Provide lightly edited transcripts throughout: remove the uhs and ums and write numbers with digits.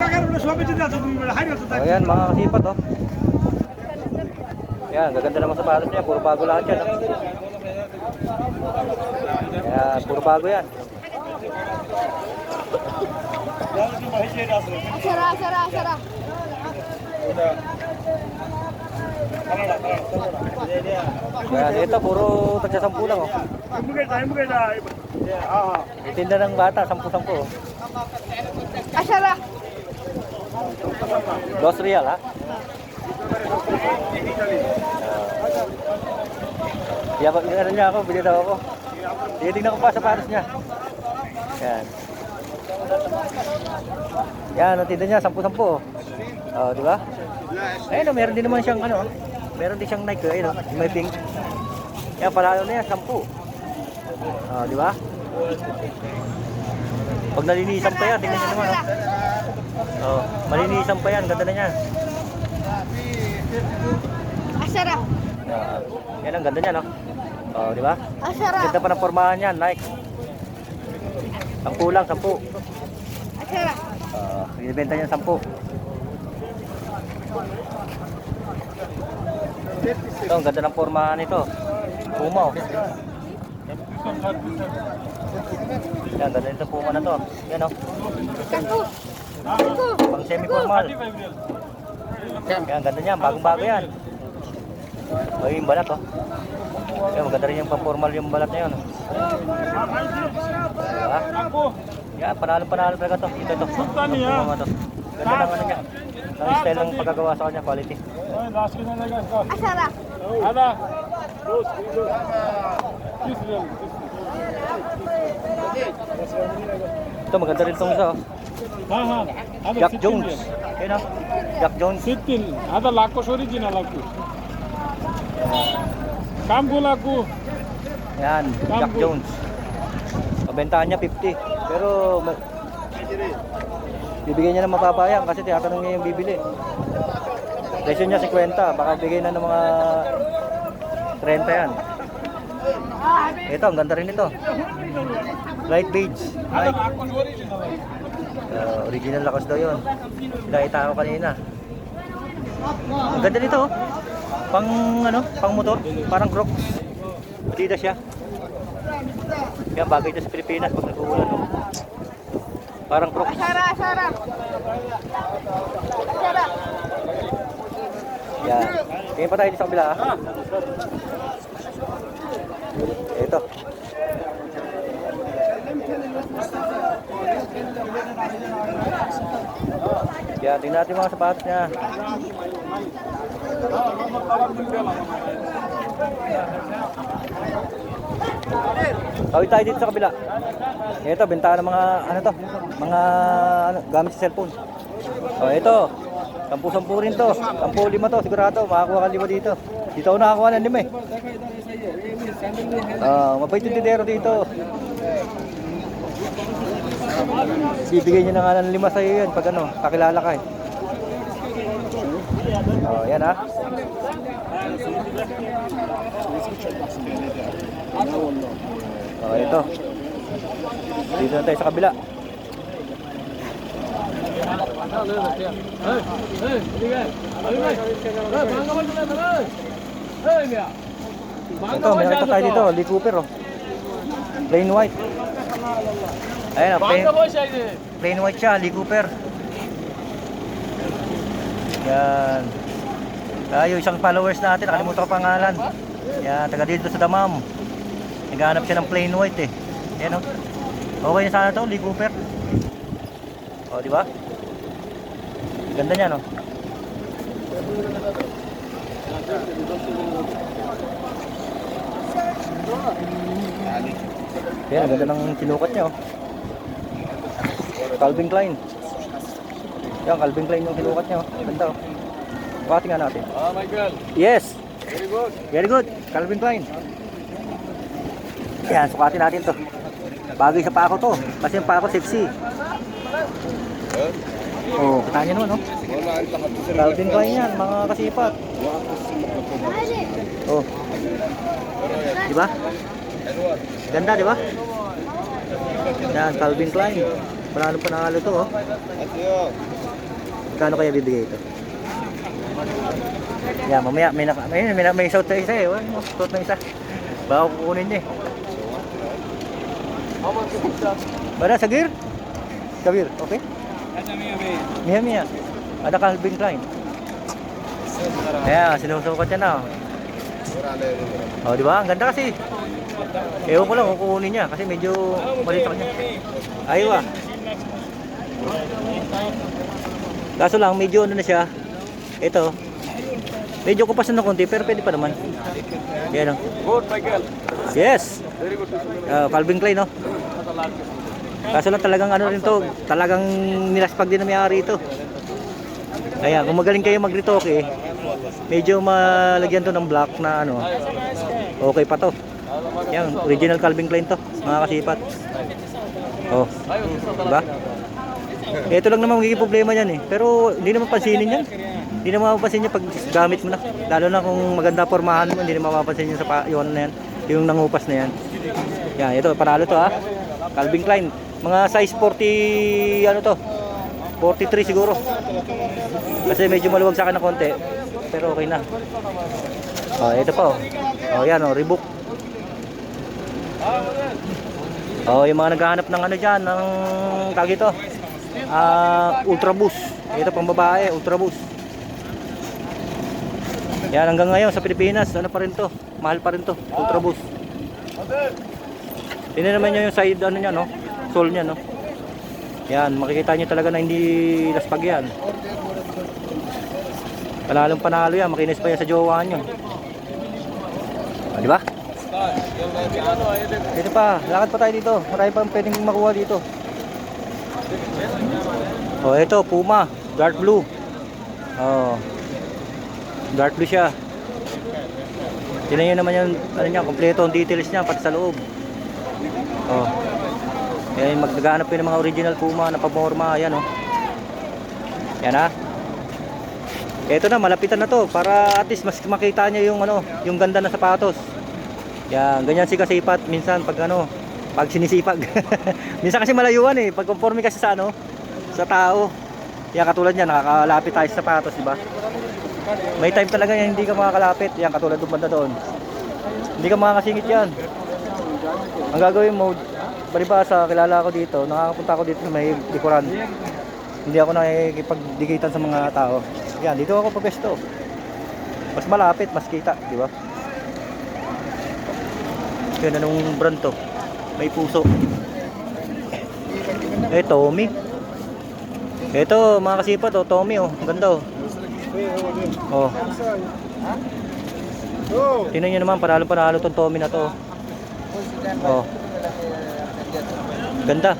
Ayan, mga kasipat, oh. Ayan, gaganda naman sapatos niya. Puro bago lahat yan, oh. Ayan, puro bago yan. Asyara. Ayan, ito puro tagsasampu lang, oh. Itinda ng bata, 10-10, oh. Asyara. 2 real, ha? Ano niya ako, bili daw ako. Titignan ko pa sapatos niya. Yan. Yan, ang tinda niya, 10-10, oh. Oh, di ba? Ayun, meron din naman siyang ano, meron din siyang Nike, ayun, may pink. Yan, palalo na yan, 10. Oh, di ba? Pag nalinisan pa yan, tingnan niyo naman, oh. Oh, malinisan pa yan, ganda na niya. Asyara. Yan ang ganda niya, no? Oh, di ba? Asyara. Ganda pa ng pormahan niyan, Nike. 10 lang, 10. Asyara. Binibenta niya 10. Ito, ang ganda ng pormahan nito. Puma, oh. Yan, ganda nito Puma na to. Yan, oh. Pang semi-formal. Yan, ganda niyan, bagong-bago yan. Oh, yung balat, oh. Yan, maganda rin yung pang-formal yung balat na yun, oh. Diba? Yan, panalo-panalo talaga to. Ito. Puma to. Ganda ng ano niya. Ang style ng pagkagawa sa kanya, quality. Asyara. Ito, maganda rin itong isa, oh. Jack Jones. Yan, oh. Jack Jones. Sitil. Ada lakos original aku. Kambu laku. Yan, Jack Jones. Pabentahan niya 50. Pero bibigyan niya ng mapapayan kasi tinatanong niya yung bibili. Presyo niya 50, baka bigay na ng mga 30 yan. Ito, ang ganda rin ito. Light beige. Nike. Original lakas daw yun. Nakita ko kanina. Ang ganda nito, oh. Pang motor, parang Crocs. Adidas siya. Yan, bagay ito sa Pilipinas pag nag-uulan, oh. Parang Crocs. Asyara. Yan. Tingin pa tayo dito sa kabila, ha? Ito. Yan, tingnan natin mga sapatos niya. Tawid tayo dito sa kabila. Ito, bentahan ng mga mga gamit sa cellphone. Oh, ito. 10-10 rin to. 10-5 to, sigurado. Makakuha ka 5 dito. Dito ako nakakuha ng 5 eh. Mabait yung tindero dito. Bibigay niya na nga ng 5 sa'yo yan pag kakilala ka eh. Oh, yan ha. Oh, ito. Dito na tayo sa kabila. Ito, may nakita tayo dito, Lee Cooper, oh. Plain white. Ayan, plain white siya, Lee Cooper. Yan. Tayo, isang followers natin, nakalimutan ko pangalan. Yan, taga dito sa Damam. Naghahanap siya ng plain white eh. Yan, oh. Okay na sana to, Lee Cooper. O, di ba? Ganda niya, no? Yan, ganda ng sinukat niya, oh. Calvin Klein. Yan, Calvin Klein yung sinukat niya, oh. Ganda, oh. Bukatin nga natin. Oh, Michael. Yes. Very good. Very good. Calvin Klein. Yan, sukatin natin to. Bagay sa pako to. Kasi yung pako sexy. Oh, kita niyo naman, oh. Calvin Klein yan, mga kasipat. Oh. Di ba? Ganda, di ba? Yan, Calvin Klein. Panalo to, oh. Kano kaya bibigay ito? Yan, mamaya may suot na isa eh. Suot na isa. Baka kukunin niya eh. Bada, Sagir? Sagir, okay? Mia. Ada Calvin Klein. Ayan, sinusukat niya na. Oh, di ba? Ang ganda kasi. Ewan ko lang kung kukunin niya kasi medyo maliit sa kanya. Aywa. Kaso lang, medyo ano na siya. Ito. Medyo kupasan ng konti pero pwede pa naman. Yan o. Good, Michael. Yes. Very good. Calvin Klein, no? Kaso lang talagang ano rin to, talagang nilaspag din na may-ari ito. Kaya kung magaling kayo mag-retoke, medyo malagyan to ng black na ano, okay pa to. Yan, original Calvin Klein to, mga kasipat. Oh, diba? Ito lang naman magiging problema niyan eh. Pero hindi naman pansinin yan. Hindi naman mapapansin niya pag gamit mo na. Lalo na kung maganda pormahan mo, hindi naman mapapansin niya sa yun na yan, yung nangupas na yan. Yan, ito, panalo to ha. Calvin Klein. Mga size 40, ano to? 43 siguro. Kasi medyo maluwag sa akin na konti. Pero okay na. Oh, ito pa oh. Oh, yan oh, Reebok. Oh, yung mga naghahanap ng ano diyan, ng tag ito. Ultra Boost. Ito pang babae, Ultra Boost. Yan hanggang ngayon sa Pilipinas, ano pa rin to? Mahal pa rin to, Ultra Boost. Tingnan naman niyo yung side ano niya, no? Sole niya, no? Yan, makikita niyo talaga na hindi laspag yan. Panalong panalo yan, makinis pa yan sa jowa niyo. Di ba? Dito pa, lakad pa tayo dito. Marami pa pwedeng makuha dito. Oh, ito, Puma, dark blue. Oh. Dark blue siya. Tingnan niyo naman yung ano niya, kompleto ang details niya pati sa loob. Oh. Yan, maghanap kayo ng mga original Puma na pamorma, ayan oh. Yan ha. Ito na, malapitan na to para at least mas makita niya yung ano, yung ganda na sapatos. Yan, ganyan si kasipat minsan pag ano, pag sinisipag. Minsan kasi malayuan eh, pag conforme kasi sa ano, sa tao. Yan katulad niyan, nakakalapit tayo sa sapatos, di ba? May time talaga yan hindi ka makakalapit. Yan katulad ng banda doon. Hindi ka makakasingit yan. Ang gagawin mo, palibasa, kilala ko dito, nakakapunta ako dito sa may likuran. Hindi ako nakikipagdigitan sa mga tao. Yan, dito ako papesto. Mas malapit, mas kita, di ba? Yan, anong brand to? May puso. Tommy. Ito, mga kasipat, oh, Tommy, oh. Ganda, oh. Oh. Tingnan nyo naman, panalo tong Tommy na to. Oh. Ganda.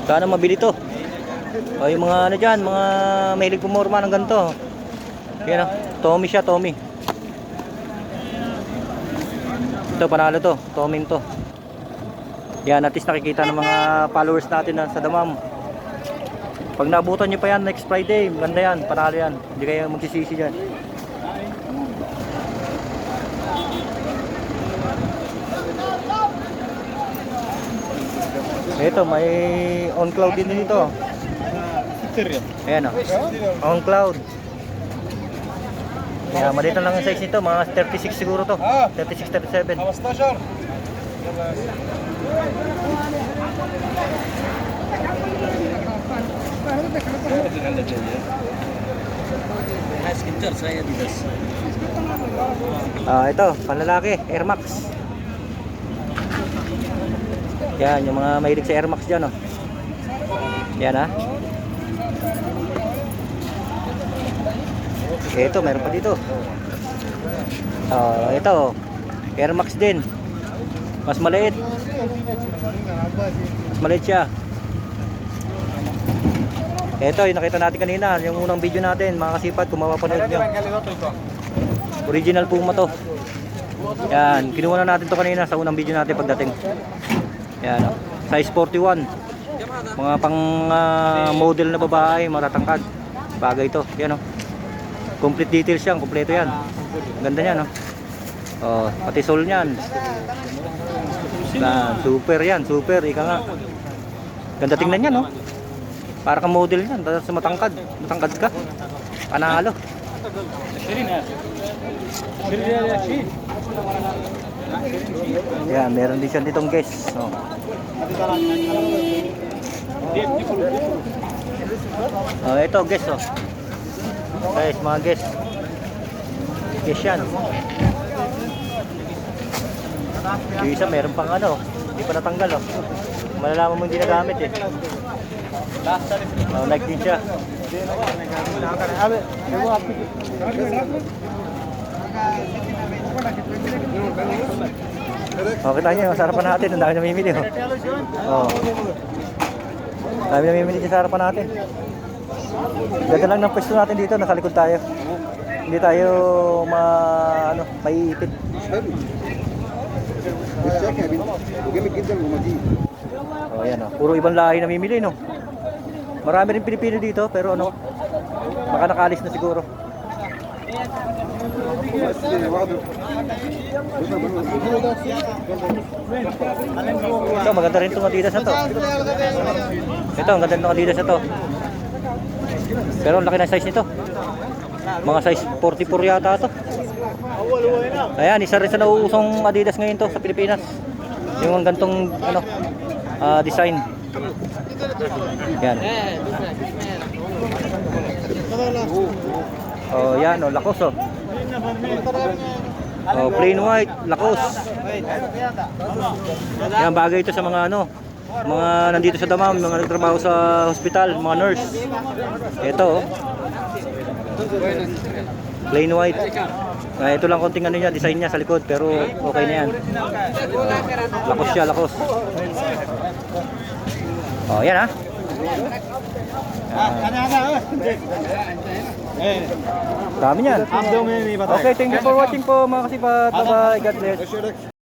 Sana mabili to. O yung mga ano dyan, mga mahilig pumorma ng ganito. Yan o, Tommy siya, Tommy. Ito, panalo to, Tommy to. Yan, at least nakikita ng mga followers natin na sa Damam. Pag naabutan nyo pa yan next Friday, maganda yan, panalo yan. Hindi kayo magsisisi dyan. Ito, may on cloud din dito. Ayan o, on cloud. Kaya maliit lang ang size nito, mga 36 siguro to. 36, 37. Ito, panlalaki, Air Max. Yan, yung mga mahilig sa Air Max dyan, oh. Yan, ha. Ito, meron pa dito. Ito, Air Max din. Mas maliit. Mas maliit siya. Ito, yung nakita natin kanina, yung unang video natin, mga kasipat, kung mapapanood nyo. Original Puma to. Yan, kinuha na natin to kanina sa unang video natin pagdating. Yan, size 41. Mga pang model na babae, maratangkad. Bagay ito. Yan, oh. Complete details yan, kompleto yan. Ganda niyan, no? Oh, pati sole niyan. Super yan, super. Ika nga. Ganda tingnan yan, no? Para kang model yan, tapos matangkad. Matangkad ka. Panalo. Yan, meron din siya ditong guest. Oh. Oh, ito guest oh. Guys, mga guest. Guest yan. Yung isa meron pang ano, hindi pa natanggal oh. Malalaman mo hindi nagamit eh. Oh, like din siya. Oh, kita niyo, sa harapan natin, ang dami namimili oh. Oh. Dami namimili dyan sa harapan natin. Ganda lang ng pwesto natin dito, nasa likod tayo. Hindi tayo maiipit. Oh, ayan oh. Puro ibang lahi namimili no. Marami rin Pilipino dito pero ano, baka nakalis na siguro. Ito, maganda rin itong Adidas na to. Ito, ang ganda ng Adidas na to. Pero ang laki ng size nito. Mga size 44 yata to. Ayan, isa rin sa nauusong Adidas ngayon to sa Pilipinas. Yung gantong ano, design. Yan. Oh, yan oh, Lacoste oh. Oh, plain white, Lacoste. Yan, bagay ito sa mga ano, mga nandito sa Damam, mga nagtrabaho sa hospital, mga nurse. Ito oh. Plain white. Ito lang konting ano niya, design niya sa likod pero okay na yan. Lacoste siya, Lacoste. Oh, yan ha. Dami yan. Okay, thank you for watching po mga kasipat. Bye bye, God bless.